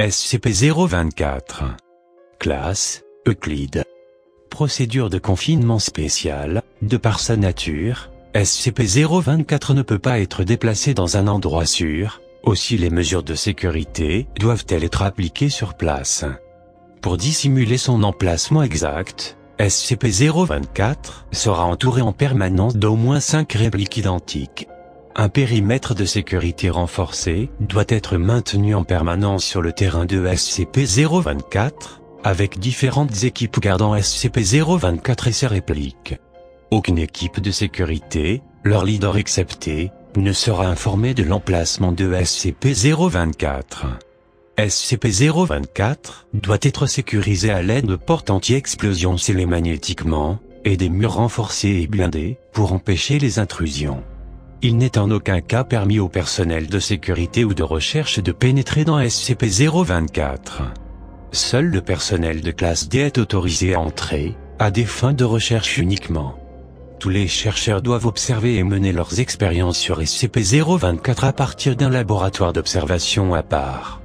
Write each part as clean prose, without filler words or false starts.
SCP-024. Classe, Euclide. Procédure de confinement spéciale, de par sa nature, SCP-024 ne peut pas être déplacé dans un endroit sûr, aussi les mesures de sécurité doivent-elles être appliquées sur place. Pour dissimuler son emplacement exact, SCP-024 sera entouré en permanence d'au moins 5 répliques identiques. Un périmètre de sécurité renforcé doit être maintenu en permanence sur le terrain de SCP-024, avec différentes équipes gardant SCP-024 et ses répliques. Aucune équipe de sécurité, leur leader excepté, ne sera informée de l'emplacement de SCP-024. SCP-024 doit être sécurisé à l'aide de portes anti-explosion scellées magnétiquement, et des murs renforcés et blindés, pour empêcher les intrusions. Il n'est en aucun cas permis au personnel de sécurité ou de recherche de pénétrer dans SCP-024. Seul le personnel de classe D est autorisé à entrer, à des fins de recherche uniquement. Tous les chercheurs doivent observer et mener leurs expériences sur SCP-024 à partir d'un laboratoire d'observation à part.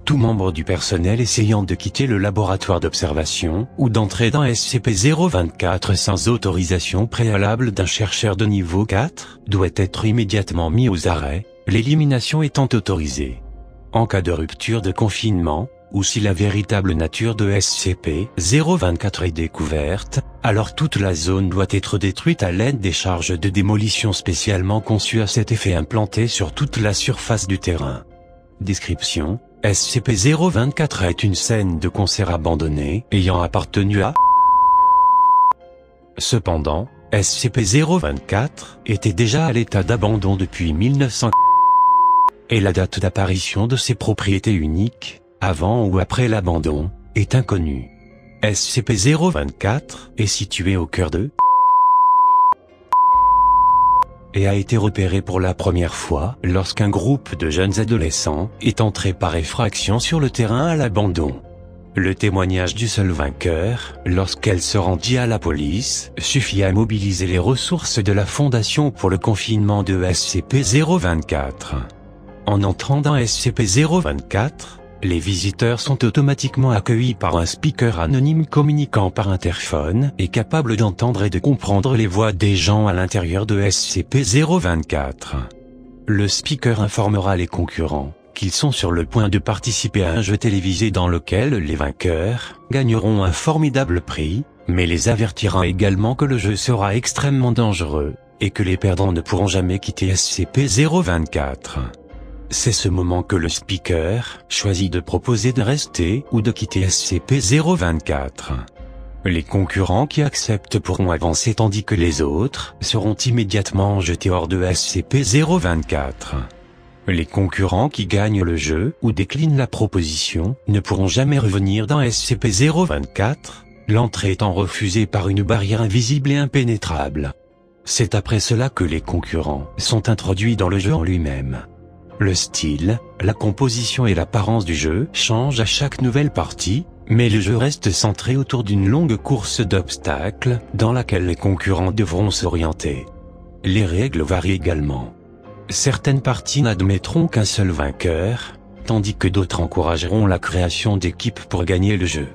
Tout membre du personnel essayant de quitter le laboratoire d'observation ou d'entrer dans SCP-024 sans autorisation préalable d'un chercheur de niveau 4 doit être immédiatement mis aux arrêts, l'élimination étant autorisée. En cas de rupture de confinement, ou si la véritable nature de SCP-024 est découverte, alors toute la zone doit être détruite à l'aide des charges de démolition spécialement conçues à cet effet implantées sur toute la surface du terrain. Description: SCP-024 est une scène de concert abandonnée ayant appartenu à... Cependant, SCP-024 était déjà à l'état d'abandon depuis 1900 et la date d'apparition de ses propriétés uniques, avant ou après l'abandon, est inconnue. SCP-024 est situé au cœur de et a été repéré pour la première fois lorsqu'un groupe de jeunes adolescents est entré par effraction sur le terrain à l'abandon. Le témoignage du seul vainqueur, lorsqu'elle se rendit à la police, suffit à mobiliser les ressources de la Fondation pour le confinement de SCP-024. En entrant dans SCP-024, les visiteurs sont automatiquement accueillis par un speaker anonyme communiquant par interphone et capable d'entendre et de comprendre les voix des gens à l'intérieur de SCP-024. Le speaker informera les concurrents qu'ils sont sur le point de participer à un jeu télévisé dans lequel les vainqueurs gagneront un formidable prix, mais les avertira également que le jeu sera extrêmement dangereux et que les perdants ne pourront jamais quitter SCP-024. C'est ce moment que le speaker choisit de proposer de rester ou de quitter SCP-024. Les concurrents qui acceptent pourront avancer tandis que les autres seront immédiatement jetés hors de SCP-024. Les concurrents qui gagnent le jeu ou déclinent la proposition ne pourront jamais revenir dans SCP-024, l'entrée étant refusée par une barrière invisible et impénétrable. C'est après cela que les concurrents sont introduits dans le jeu en lui-même. Le style, la composition et l'apparence du jeu changent à chaque nouvelle partie, mais le jeu reste centré autour d'une longue course d'obstacles dans laquelle les concurrents devront s'orienter. Les règles varient également. Certaines parties n'admettront qu'un seul vainqueur, tandis que d'autres encourageront la création d'équipes pour gagner le jeu.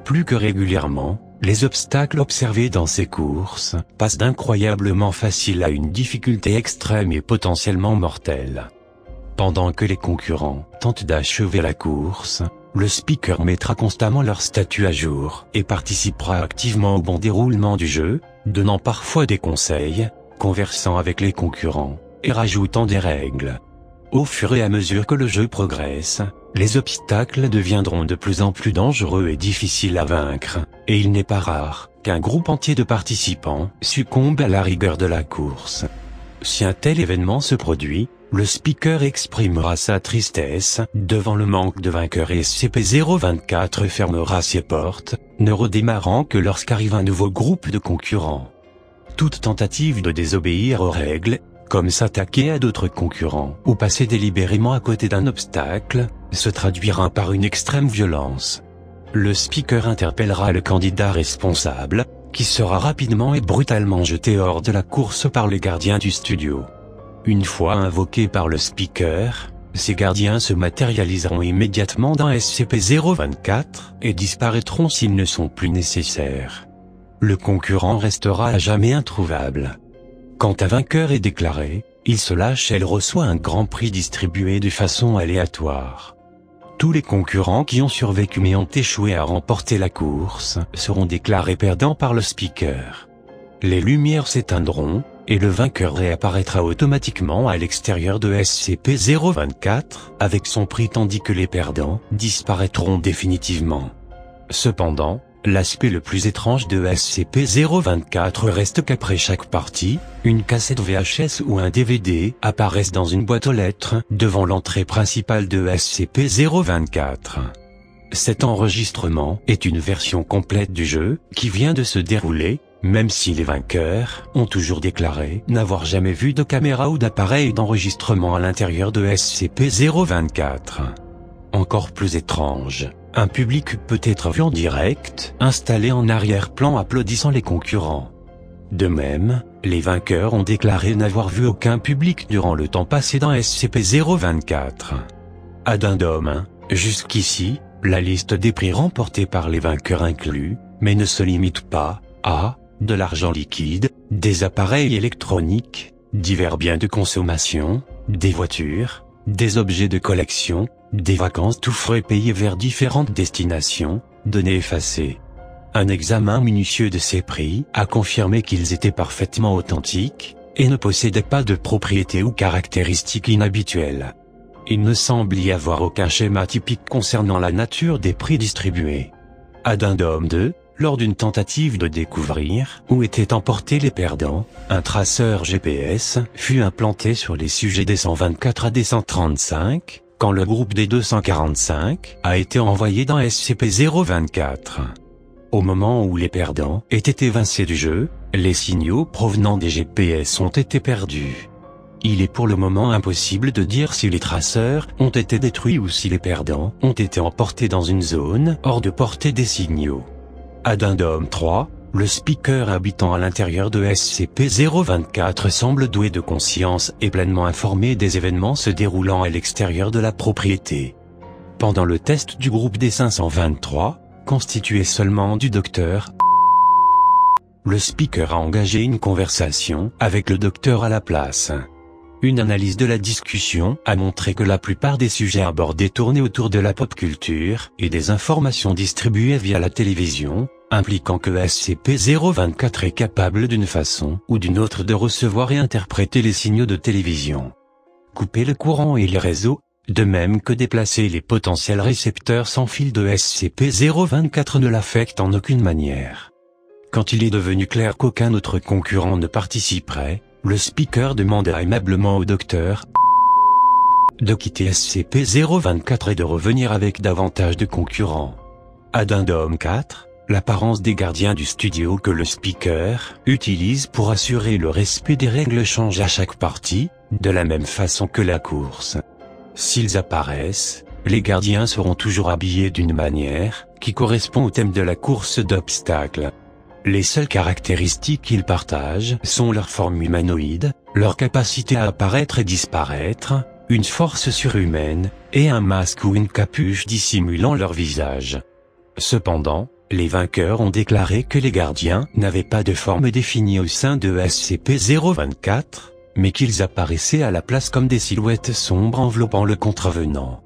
Plus que régulièrement, les obstacles observés dans ces courses passent d'incroyablement facile à une difficulté extrême et potentiellement mortelle. Pendant que les concurrents tentent d'achever la course, le speaker mettra constamment leur statut à jour et participera activement au bon déroulement du jeu, donnant parfois des conseils, conversant avec les concurrents, et rajoutant des règles. Au fur et à mesure que le jeu progresse, les obstacles deviendront de plus en plus dangereux et difficiles à vaincre, et il n'est pas rare qu'un groupe entier de participants succombe à la rigueur de la course. Si un tel événement se produit, le speaker exprimera sa tristesse devant le manque de vainqueurs et SCP-024 fermera ses portes, ne redémarrant que lorsqu'arrive un nouveau groupe de concurrents. Toute tentative de désobéir aux règles, comme s'attaquer à d'autres concurrents ou passer délibérément à côté d'un obstacle, se traduira par une extrême violence. Le speaker interpellera le candidat responsable, qui sera rapidement et brutalement jeté hors de la course par les gardiens du studio. Une fois invoqué par le speaker, ces gardiens se matérialiseront immédiatement dans SCP-024 et disparaîtront s'ils ne sont plus nécessaires. Le concurrent restera à jamais introuvable. Quand un vainqueur est déclaré, il se lâche et reçoit un grand prix distribué de façon aléatoire. Tous les concurrents qui ont survécu mais ont échoué à remporter la course seront déclarés perdants par le speaker. Les lumières s'éteindront, et le vainqueur réapparaîtra automatiquement à l'extérieur de SCP-024 avec son prix tandis que les perdants disparaîtront définitivement. Cependant, l'aspect le plus étrange de SCP-024 reste qu'après chaque partie, une cassette VHS ou un DVD apparaissent dans une boîte aux lettres devant l'entrée principale de SCP-024. Cet enregistrement est une version complète du jeu qui vient de se dérouler, même si les vainqueurs ont toujours déclaré n'avoir jamais vu de caméra ou d'appareil d'enregistrement à l'intérieur de SCP-024. Encore plus étrange, un public peut être vu en direct, installé en arrière-plan applaudissant les concurrents. De même, les vainqueurs ont déclaré n'avoir vu aucun public durant le temps passé dans SCP-024. Addendum 1. Jusqu'ici, la liste des prix remportés par les vainqueurs inclut, mais ne se limite pas, à de l'argent liquide, des appareils électroniques, divers biens de consommation, des voitures, des objets de collection, des vacances tout frais payés vers différentes destinations, données effacées. Un examen minutieux de ces prix a confirmé qu'ils étaient parfaitement authentiques, et ne possédaient pas de propriétés ou caractéristiques inhabituelles. Il ne semble y avoir aucun schéma typique concernant la nature des prix distribués. Addendum 2. Lors d'une tentative de découvrir où étaient emportés les perdants, un traceur GPS fut implanté sur les sujets des 124 à des 135, quand le groupe des 245 a été envoyé dans SCP-024. Au moment où les perdants étaient évincés du jeu, les signaux provenant des GPS ont été perdus. Il est pour le moment impossible de dire si les traceurs ont été détruits ou si les perdants ont été emportés dans une zone hors de portée des signaux. Addendum 3, le speaker habitant à l'intérieur de SCP-024 semble doué de conscience et pleinement informé des événements se déroulant à l'extérieur de la propriété. Pendant le test du groupe des 523, constitué seulement du docteur, le speaker a engagé une conversation avec le docteur à la place. Une analyse de la discussion a montré que la plupart des sujets abordés tournaient autour de la pop culture et des informations distribuées via la télévision, impliquant que SCP-024 est capable d'une façon ou d'une autre de recevoir et interpréter les signaux de télévision. Couper le courant et les réseaux, de même que déplacer les potentiels récepteurs sans fil de SCP-024 ne l'affectent en aucune manière. Quand il est devenu clair qu'aucun autre concurrent ne participerait, le speaker demanda aimablement au docteur de quitter SCP-024 et de revenir avec davantage de concurrents. Addendum 4, l'apparence des gardiens du studio que le speaker utilise pour assurer le respect des règles change à chaque partie, de la même façon que la course. S'ils apparaissent, les gardiens seront toujours habillés d'une manière qui correspond au thème de la course d'obstacles. Les seules caractéristiques qu'ils partagent sont leur forme humanoïde, leur capacité à apparaître et disparaître, une force surhumaine, et un masque ou une capuche dissimulant leur visage. Cependant, les vainqueurs ont déclaré que les gardiens n'avaient pas de forme définie au sein de SCP-024, mais qu'ils apparaissaient à la place comme des silhouettes sombres enveloppant le contrevenant.